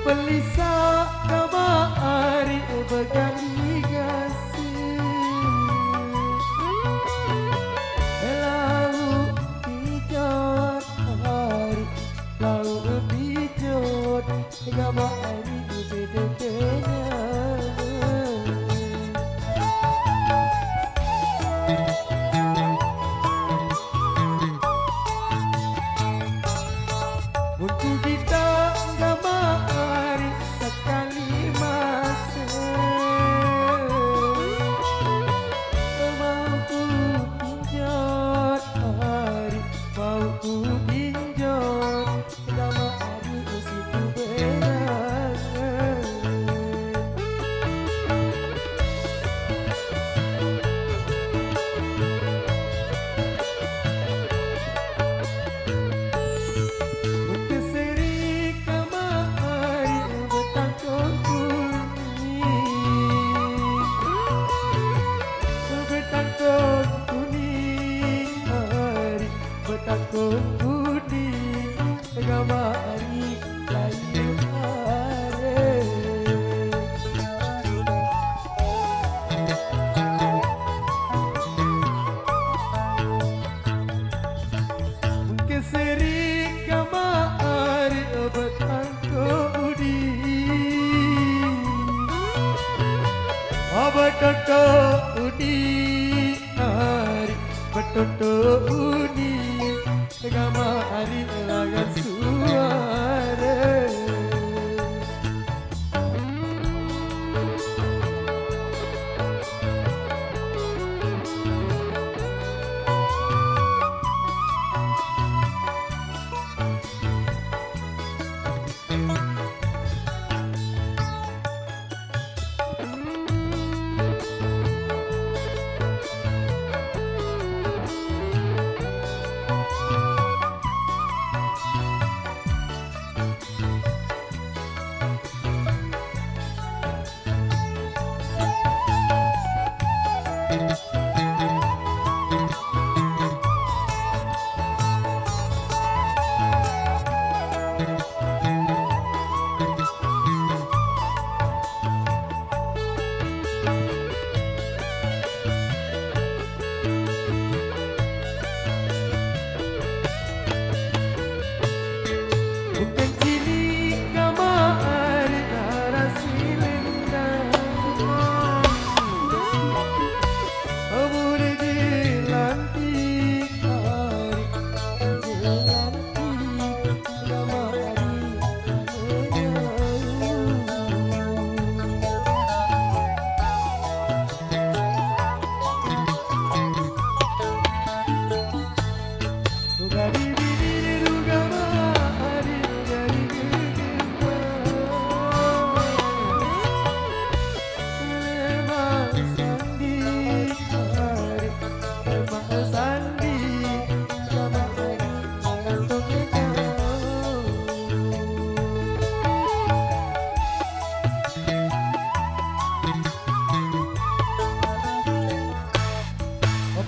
Pelisa kamari berkali kasih lalu hijau hari lalu hijau kamari beda-beda. Untuk kita gamari sekali masa mau ku pinjot hari mau ku pinjot gamari usiku berangan. Takut kuning gamari layu are mungkin sering gamari betang kuning abatoto kuning hari batoto kuning gamari lagan suara. Bukan cilik gamari narasi lendang boleh dilantik hari dilantik gamari menjauh.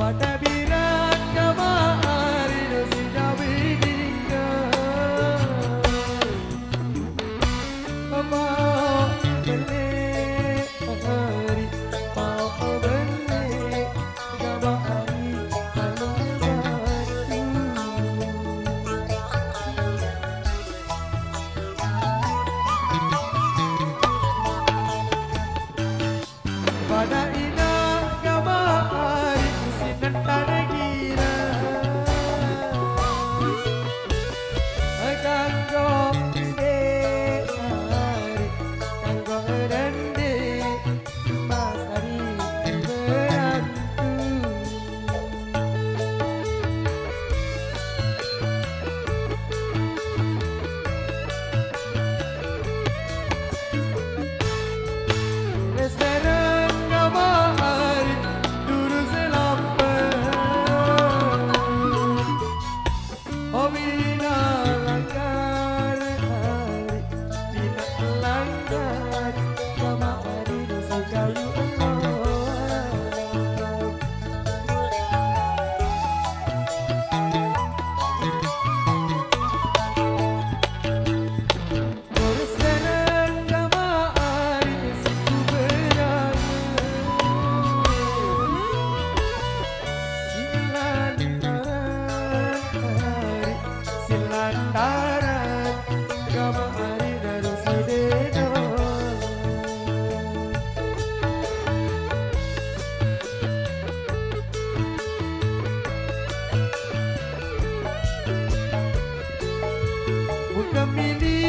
Pada birat kamari dosida bidingkan mau beli hari mau beli gamari kalau batu pada indah gamari Nantara gira Kanggo hari Kanggo rende Mas hari berantu Restoran gamari Dulu selampar Bina langgar hari Bina langgar Gamari dosa kayu Boros Gemini